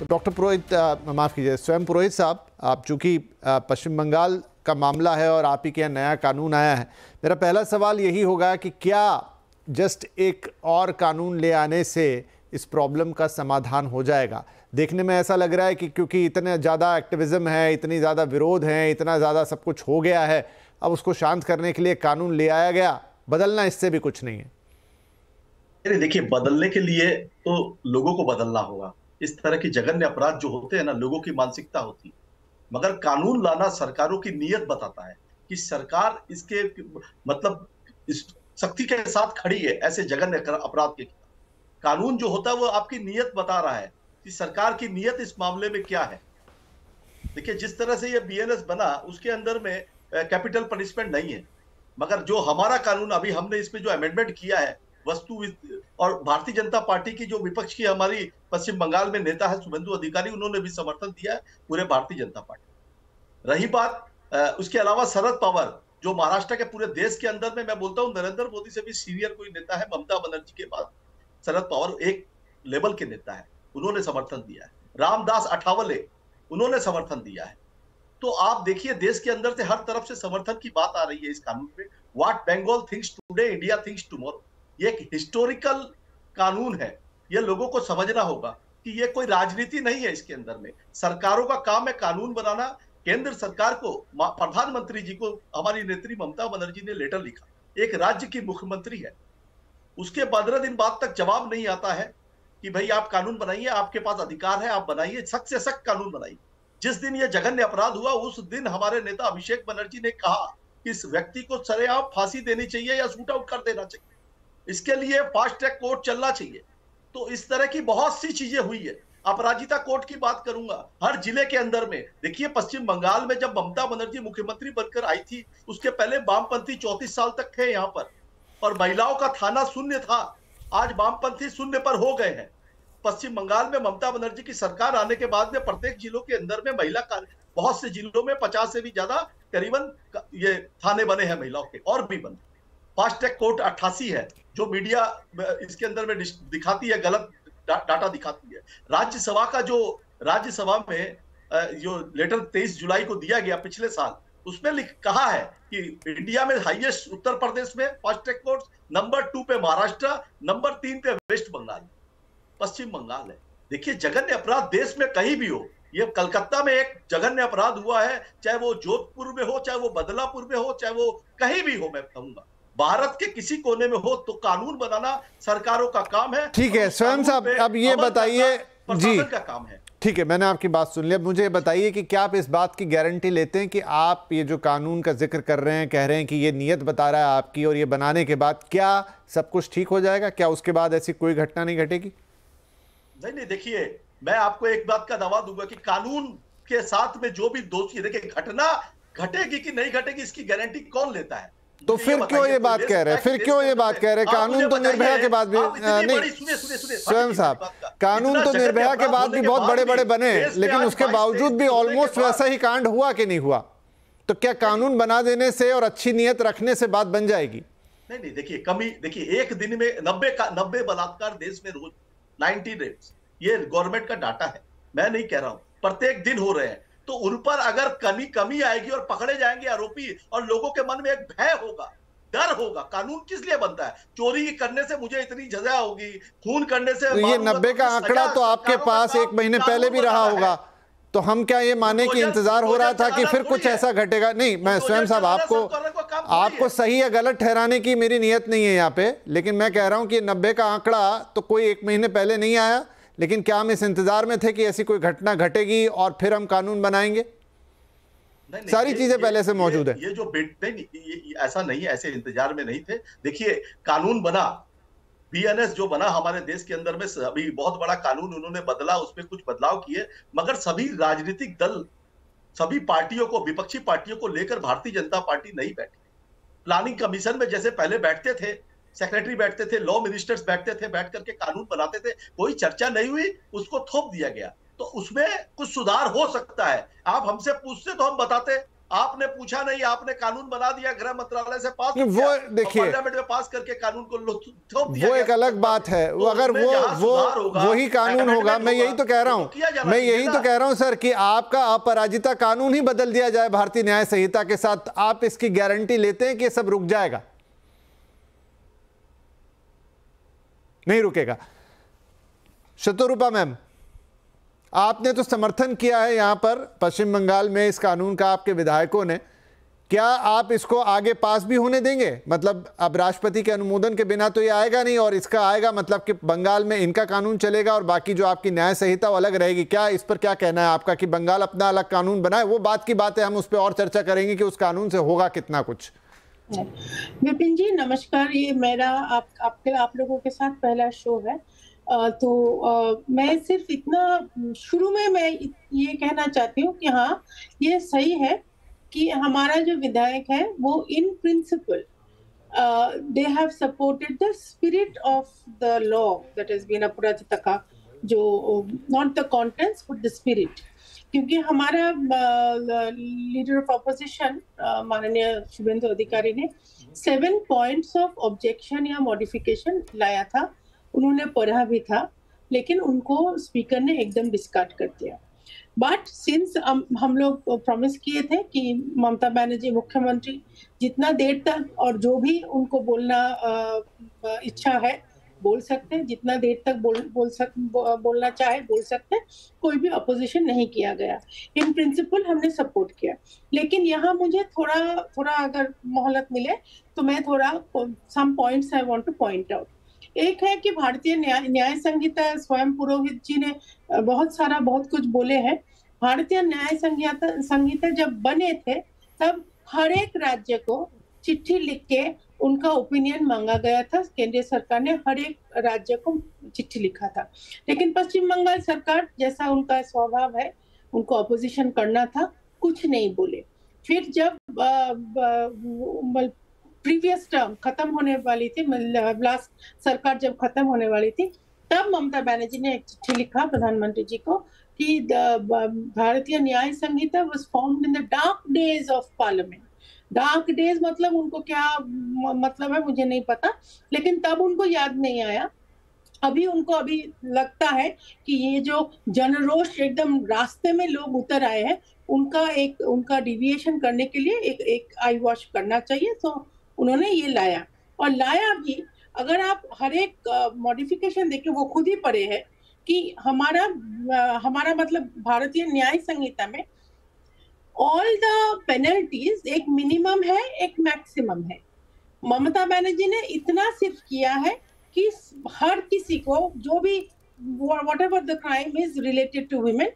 तो डॉक्टर पुरोहित, माफ़ कीजिए, स्वयं पुरोहित साहब, आप चूँकि पश्चिम बंगाल का मामला है और आप ही के यहाँ नया कानून आया है, मेरा पहला सवाल यही होगा कि क्या जस्ट एक और कानून ले आने से इस प्रॉब्लम का समाधान हो जाएगा? देखने में ऐसा लग रहा है कि क्योंकि इतने ज़्यादा एक्टिविज़म है, इतनी ज़्यादा विरोध है, इतना ज़्यादा सब कुछ हो गया है, अब उसको शांत करने के लिए कानून ले आया गया, बदलना इससे भी कुछ नहीं है। देखिए, बदलने के लिए तो लोगों को बदलना होगा। इस तरह की जघन्य अपराध जो होते हैं ना, लोगों की मानसिकता होती है। मगर कानून लाना सरकारों की नीयत बताता है कि सरकार इसके मतलब इस सख्ती के साथ खड़ी है ऐसे जघन्य अपराध के खिलाफ। कानून जो होता है वो आपकी नीयत बता रहा है कि सरकार की नीयत इस मामले में क्या है। देखिए, जिस तरह से ये बीएनएस बना उसके अंदर में कैपिटल पनिशमेंट नहीं है, मगर जो हमारा कानून अभी हमने इसमें जो अमेंडमेंट किया है वस्तु और भारतीय जनता पार्टी की जो विपक्ष की हमारी पश्चिम बंगाल में नेता है शुभेंदु अधिकारी, उन्होंने भी समर्थन दिया है, पूरे भारतीय जनता पार्टी। रही बात उसके अलावा शरद पवार जो महाराष्ट्र के पूरे देश के अंदर में, मैं बोलता हूं नरेंद्र मोदी से भी सीनियर कोई नेता है, ममता बनर्जी के बाद शरद पवार एक लेवल के नेता है, उन्होंने समर्थन दिया है। रामदास अठावले उन्होंने समर्थन दिया है। तो आप देखिए, देश के अंदर से हर तरफ से समर्थन की बात आ रही है इस कानून पे। What Bengal thinks today, India thinks tomorrow. ये एक हिस्टोरिकल कानून है, ये लोगों को समझना होगा कि ये कोई राजनीति नहीं है। इसके अंदर में सरकारों का काम है कानून बनाना। केंद्र सरकार को, प्रधानमंत्री जी को हमारी नेत्री ममता बनर्जी ने लेटर लिखा, एक राज्य की मुख्यमंत्री है, उसके 15 दिन बाद तक जवाब नहीं आता है कि भाई आप कानून बनाइए, आपके पास अधिकार है, आप बनाइए, सख्त से सख्त कानून बनाइए। जिस दिन ये जघन्य अपराध हुआ उस दिन हमारे नेता अभिषेक बनर्जी ने कहा कि इस व्यक्ति को सरेआम फांसी देनी चाहिए या शूट आउट कर देना चाहिए, इसके लिए फास्ट ट्रैक कोर्ट चलना चाहिए। तो इस तरह की बहुत सी चीजें हुई है। अपराजिता कोर्ट की बात करूंगा, हर जिले के अंदर में देखिए, पश्चिम बंगाल में जब ममता बनर्जी मुख्यमंत्री बनकर आई थी उसके पहले वामपंथी 34 साल तक थे यहाँ पर, और महिलाओं का थाना शून्य था। आज वामपंथी शून्य पर हो गए हैं। पश्चिम बंगाल में ममता बनर्जी की सरकार आने के बाद में प्रत्येक जिलों के अंदर में महिला का, बहुत से जिलों में 50 से भी ज्यादा करीबन ये थाने बने हैं महिलाओं के, और भी बने। फास्ट ट्रैक कोर्ट 88 है, जो मीडिया इसके अंदर में दिखाती है, गलत डाटा दिखाती है। राज्यसभा का जो राज्यसभा में जो लेटर 23 जुलाई को दिया गया पिछले साल, उसमें कहा है कि इंडिया में हाईएस्ट उत्तर प्रदेश में फास्ट ट्रैक कोर्ट, नंबर 2 पे महाराष्ट्र, नंबर 3 पे वेस्ट बंगाल, पश्चिम बंगाल है। देखिए, जघन्य अपराध देश में कहीं भी हो, ये कलकत्ता में एक जघन्य अपराध हुआ है, चाहे वो जोधपुर में हो, चाहे वो बदलापुर में हो, चाहे वो कहीं भी हो, मैं कहूंगा भारत के किसी कोने में हो, तो कानून बनाना सरकारों का काम है। ठीक है स्वयं साहब, अब ये बताइए जी, का काम है। ठीक है, मैंने आपकी बात सुन ली। अब मुझे बताइए कि क्या आप इस बात की गारंटी लेते हैं कि आप ये जो कानून का जिक्र कर रहे हैं, कह रहे हैं कि ये नीयत बता रहा है आपकी, और ये बनाने के बाद क्या सब कुछ ठीक हो जाएगा? क्या उसके बाद ऐसी कोई घटना नहीं घटेगी? नहीं, देखिए, मैं आपको एक बात का दावा दूंगा कि कानून के साथ में जो भी दोषी, देखिए, घटना घटेगी कि नहीं घटेगी इसकी गारंटी कौन लेता है? तो फिर क्यों ये बात कह रहे हैं? फिर क्यों ये बात कह रहे हैं? कानून तो निर्भया के बाद भी नहीं, स्वयं साहब, कानून तो निर्भया के बाद भी बहुत बड़े बड़े बने, लेकिन उसके बावजूद भी ऑलमोस्ट वैसा ही कांड हुआ कि नहीं हुआ? तो क्या कानून बना देने से और अच्छी नीयत रखने से बात बन जाएगी? नहीं, देखिए, कमी, देखिए, एक दिन में 90 बलात्कार देश में रोज, 90 रेप्स, ये गवर्नमेंट का डाटा है, मैं नहीं कह रहा हूं, प्रत्येक दिन हो रहे हैं। तो उन पर अगर कमी आएगी और पकड़े जाएंगे आरोपी, और लोगों के मन में एक भय होगा, डर होगा। कानून किस लिए बनता है? चोरी करने से मुझे इतनी सजा होगी, खून करने से, तो ये 90 का आंकड़ा तो आपके पास 1 महीने पहले भी रहा होगा, तो हम क्या ये माने कि इंतजार हो रहा था कि फिर कुछ ऐसा घटेगा? नहीं, मैं स्वयं साहब आपको सही या गलत ठहराने की मेरी नियत नहीं है यहाँ पे, लेकिन मैं कह रहा हूं कि 90 का आंकड़ा तो कोई 1 महीने पहले नहीं आया, लेकिन क्या हम इस इंतजार में थे कि ऐसी कोई घटना घटेगी और फिर हम कानून बनाएंगे? नहीं, सारी चीजें पहले से मौजूद है। ये जो नहीं, ऐसा नहीं है, ऐसे इंतजार में नहीं थे। देखिए, कानून बना, बीएनएस जो बना हमारे देश के अंदर में, अभी बहुत बड़ा कानून उन्होंने बदला, उसमें कुछ बदलाव किए, मगर सभी राजनीतिक दल, सभी पार्टियों को, विपक्षी पार्टियों को लेकर भारतीय जनता पार्टी नहीं बैठी। प्लानिंग कमीशन में जैसे पहले बैठते थे, सेक्रेटरी बैठते थे, लॉ मिनिस्टर्स बैठते थे, बैठ करके कानून बनाते थे, कोई चर्चा नहीं हुई, उसको थोप दिया गया। तो उसमें कुछ सुधार हो सकता है। आप हमसे पूछते तो हम बताते, आपने पूछा नहीं, आपने कानून बना दिया, गृह मंत्रालय से पास किया, वो देखिए पार्लियामेंट में पास करके कानून को थोप दिया वो गया एक अलग बात है। तो वो अगर वो वही कानून होगा, मैं यही तो कह रहा हूं, मैं यही तो कह रहा हूं सर कि आपका अपराजिता कानून ही बदल दिया जाए भारतीय न्याय संहिता के साथ, आप इसकी गारंटी लेते हैं कि ये सब रुक जाएगा? नहीं रुकेगा। शतरूपा मैम, आपने तो समर्थन किया है यहां पर पश्चिम बंगाल में इस कानून का, आपके विधायकों ने, क्या आप इसको आगे पास भी होने देंगे? मतलब अब राष्ट्रपति के अनुमोदन के बिना तो ये आएगा नहीं, और इसका आएगा मतलब कि बंगाल में इनका कानून चलेगा और बाकी जो आपकी न्याय संहिता वो अलग रहेगी। क्या इस पर क्या कहना है आपका कि बंगाल अपना अलग कानून बनाए? वो बात की बात है, हम उस पर और चर्चा करेंगे कि उस कानून से होगा कितना कुछ। विपिन जी नमस्कार, ये मेरा आप लोगों के साथ पहला शो है। मैं सिर्फ इतना शुरू में मैं ये कहना चाहती हूँ कि हाँ, ये सही है कि हमारा जो विधायक है वो in principle they have supported the spirit of the law that has been Aparajita का, जो not the contents but the spirit. क्योंकि हमारा लीडर ऑफ ऑपोजिशन माननीय शुभेंदु अधिकारी ने 7 पॉइंट्स ऑफ ऑब्जेक्शन या मॉडिफिकेशन लाया था, उन्होंने पढ़ा भी था, लेकिन उनको स्पीकर ने एकदम डिस्कार्ड कर दिया। बट सिंस हम लोग प्रॉमिस किए थे कि ममता बनर्जी मुख्यमंत्री जितना देर तक और जो भी उनको बोलना इच्छा है बोल सकते हैं, जितना देर तक बोलना चाहे बोल सकते हैं, कोई भी अपोजिशन नहीं किया गया। इन प्रिंसिपल हमने सपोर्ट किया। लेकिन यहाँ मुझे थोड़ा अगर मोहलत मिले तो मैं थोड़ा some points I want to point out. एक है कि भारतीय न्याय संहिता, स्वयं पुरोहित जी ने बहुत कुछ बोले हैं। भारतीय न्याय संहिता जब बने थे तब हर एक राज्य को चिट्ठी लिख के उनका ओपिनियन मांगा गया था। केंद्रीय सरकार ने हर एक राज्य को चिट्ठी लिखा था, लेकिन पश्चिम बंगाल सरकार, जैसा उनका स्वभाव है, उनको अपोजिशन करना था, कुछ नहीं बोले। फिर जब प्रीवियस टर्म खत्म होने वाली थी, लास्ट सरकार जब खत्म होने वाली थी, तब ममता बनर्जी ने एक चिट्ठी लिखा प्रधानमंत्री जी को कि Bharatiya Nyaya Sanhita was formed in the dark days of parliament. Dark days मतलब उनको क्या मतलब है मुझे नहीं पता, लेकिन तब उनको याद नहीं आया। उनको लगता है कि ये जो जनरोष एकदम रास्ते में लोग उतर आए हैं, उनका डिविएशन करने के लिए एक आई वॉश करना चाहिए। तो उन्होंने ये लाया, और लाया भी। अगर आप हर एक मॉडिफिकेशन देखें, वो खुद ही पढ़े हैं कि हमारा मतलब भारतीय न्याय संहिता में ऑल द पेनल्टीज एक मिनिमम है, एक मैक्सिमम है। ममता बनर्जी ने इतना सिर्फ किया है कि हर किसी को जो भी whatever the crime is related to women,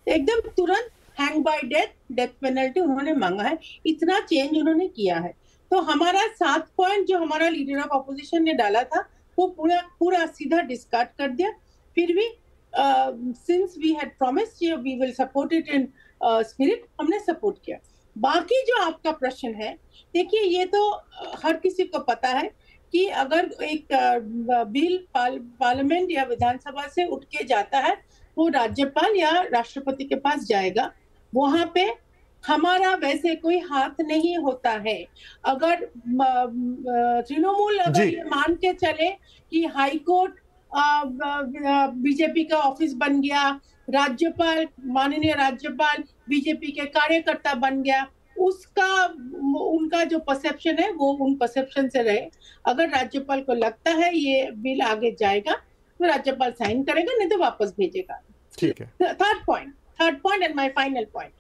एकदम तुरंत हैंग बाय डेथ पेनल्टी उन्होंने मांगा है। इतना चेंज उन्होंने किया है। तो हमारा 7 पॉइंट जो हमारा लीडर ऑफ ऑपोजिशन ने डाला था वो पूरा सीधा डिस्कार्ड कर दिया। फिर भी since we had promised we will support it in spirit, हमने सपोर्ट किया। बाकी जो आपका प्रश्न है, देखिए ये तो हर किसी को पता है कि अगर एक बिल पार्लियामेंट या विधानसभा से उठ के जाता है, वो राज्यपाल या राष्ट्रपति के पास जाएगा। वहां पे हमारा वैसे कोई हाथ नहीं होता है। अगर तृणमूल अगर ये मान के चले कि हाई कोर्ट बीजेपी का ऑफिस बन गया, राज्यपाल माननीय राज्यपाल बीजेपी के कार्यकर्ता बन गया, उनका जो परसेप्शन है वो उन परसेप्शन से रहे। अगर राज्यपाल को लगता है ये बिल आगे जाएगा तो राज्यपाल साइन करेगा, नहीं तो वापस भेजेगा। ठीक है। Third point and my final point,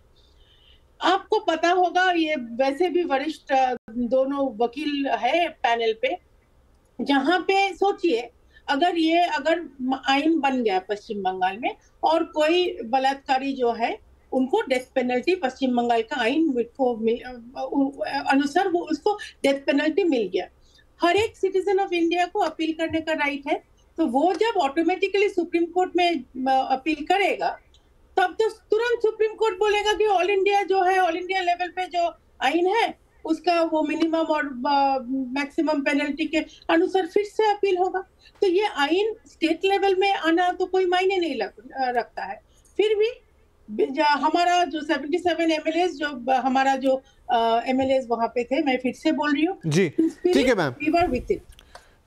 आपको पता होगा, ये वैसे भी वरिष्ठ दोनों वकील है पैनल पे, जहां पे सोचिए अगर आइन बन गया पश्चिम बंगाल में और कोई बलात्कारी जो है उनको डेथ पेनल्टी, पश्चिम बंगाल का आइन अनुसार वो उसको डेथ पेनल्टी मिल गया। हर एक सिटीजन ऑफ इंडिया को अपील करने का राइट है। तो वो जब ऑटोमेटिकली सुप्रीम कोर्ट में अपील करेगा, तब तो तुरंत सुप्रीम कोर्ट बोलेगा कि ऑल इंडिया लेवल पे जो आइन है उसका वो मिनिमम और मैक्सिमम पेनल्टी के अनुसार फिर से अपील होगा। तो ये आइन स्टेट लेवल में आना तो कोई मायने नहीं रखता है। फिर भी हमारा जो 77 एमएलए जो हमारा जो एमएलए वहां पे थे, मैं फिर से बोल रही हूँ जी, ठीक है ma'am, we were with it.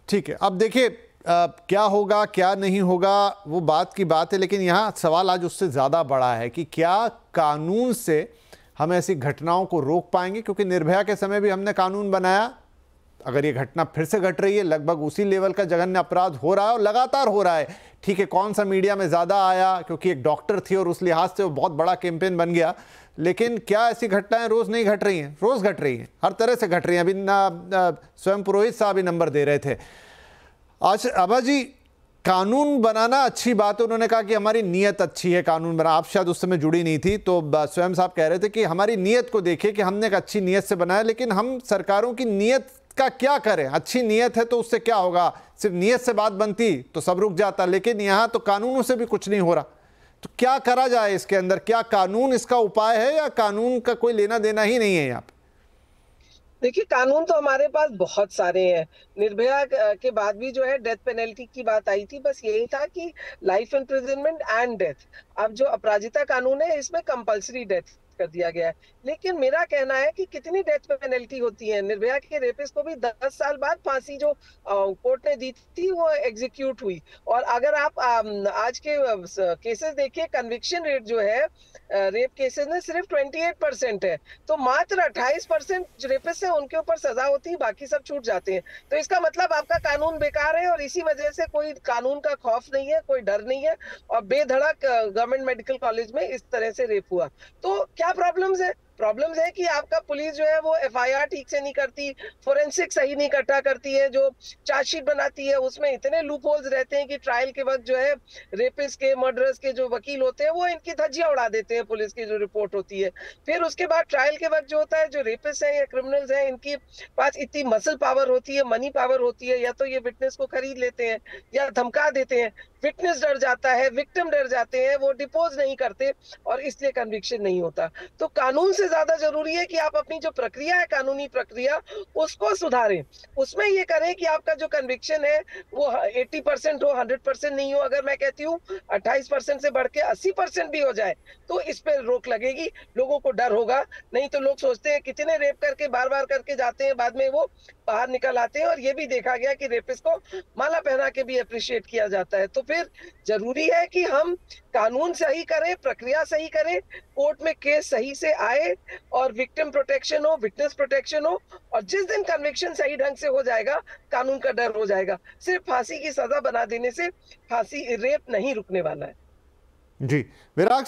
ठीक है, अब देखिए क्या होगा क्या नहीं होगा वो बात की बात है, लेकिन यहाँ सवाल आज उससे ज़्यादा बड़ा है कि क्या कानून से हम ऐसी घटनाओं को रोक पाएंगे, क्योंकि निर्भया के समय भी हमने कानून बनाया, अगर ये घटना फिर से घट रही है, लगभग उसी लेवल का जघन्य अपराध हो रहा है और लगातार हो रहा है। ठीक है, कौन सा मीडिया में ज़्यादा आया क्योंकि एक डॉक्टर थी और उस लिहाज से वो बहुत बड़ा कैंपेन बन गया, लेकिन क्या ऐसी घटनाएं रोज़ नहीं घट रही हैं? रोज़ घट रही हैं, हर तरह से घट रही हैं। अभी स्वयं पुरोहित साहब ही नंबर दे रहे थे। आज आभा जी, कानून बनाना अच्छी बात है, उन्होंने कहा कि हमारी नीयत अच्छी है कानून बना, आप शायद उस समय जुड़ी नहीं थी, तो स्वयं साहब कह रहे थे कि हमारी नीयत को देखिए कि हमने एक अच्छी नीयत से बनाया, लेकिन हम सरकारों की नीयत का क्या करें? अच्छी नीयत है तो उससे क्या होगा? सिर्फ नीयत से बात बनती तो सब रुक जाता, लेकिन यहाँ तो कानूनों से भी कुछ नहीं हो रहा। तो क्या करा जाए इसके अंदर? क्या कानून इसका उपाय है या कानून का कोई लेना देना ही नहीं है यहाँ पे? देखिए, कानून तो हमारे पास बहुत सारे हैं। निर्भया के बाद भी जो है डेथ पेनल्टी की बात आई थी, बस यही था कि लाइफ इम्प्रिजनमेंट एंड डेथ। अब जो अपराजिता कानून है इसमें कंपल्सरी डेथ कर दिया गया है। लेकिन मेरा कहना है कि कितनी डेथ पेनल्टी होती है? निर्भया के रेपिस्ट को भी 10 साल बाद फांसी जो कोर्ट ने दी थी वो एग्जीक्यूट हुई। और अगर आप आज के केसेस देखिए, कन्विक्शन रेट जो है रेप केसेस में सिर्फ 28% है। तो मात्र 28% रेपिस्ट है उनके ऊपर सजा होती है, बाकी सब छूट जाते हैं। तो इसका मतलब आपका कानून बेकार है और इसी वजह से कोई कानून का खौफ नहीं है, कोई डर नहीं है और बेधड़क गवर्नमेंट मेडिकल कॉलेज में इस तरह से रेप हुआ। तो क्या प्रॉब्लम्स है? प्रॉब्लम्स है कि आपका पुलिस जो है वो एफआईआर ठीक से नहीं करती, फोरेंसिक सही नहीं इकट्ठा करती है, जो चार्जशीट बनाती है उसमें इतने लूप होल्स रहते हैं कि ट्रायल के वक्त जो है रेपिस्ट के, मर्डरर्स के जो वकील होते हैं वो इनकी धज्जियां उड़ा देते हैं पुलिस की जो रिपोर्ट होती है। फिर उसके बाद ट्रायल के वक्त जो होता है, जो रेपिस्ट है या क्रिमिनल्स है, इनकी पास इतनी मसल पावर होती है, मनी पावर होती है, या तो ये विटनेस को खरीद लेते हैं या धमका देते हैं। विटनेस डर जाता है, विक्टिम डर जाते हैं, वो डिपोज नहीं करते और इसलिए कन्विक्शन नहीं होता। तो कानून से ज्यादा जरूरी है कि आप अपनी जो प्रक्रिया है, कानूनी प्रक्रिया, उसको सुधारें। उसमें ये करें कि आपका जो कन्विक्शन है वो 80% हो, 100% नहीं हो। अगर मैं कहती हूँ 28% से बढ़ के 80% भी हो जाए तो इस पे रोक लगेगी, लोगों को डर होगा। नहीं तो लोग सोचते हैं कितने रेप करके बार बार करके जाते हैं, बाद में वो बाहर निकल आते हैं। और ये भी देखा गया कि रेपिस्ट को माला पहना के भी अप्रिशिएट किया जाता है। तो फिर जरूरी है कि हम कानून सही करें, प्रक्रिया सही करें, कोर्ट में केस सही से आए और विक्टिम प्रोटेक्शन हो, विटनेस प्रोटेक्शन हो। और जिस दिन कन्विक्शन सही ढंग से हो जाएगा, कानून का डर हो जाएगा। सिर्फ फांसी की सजा बना देने से फांसी रेप नहीं रुकने वाला है। जी, विराग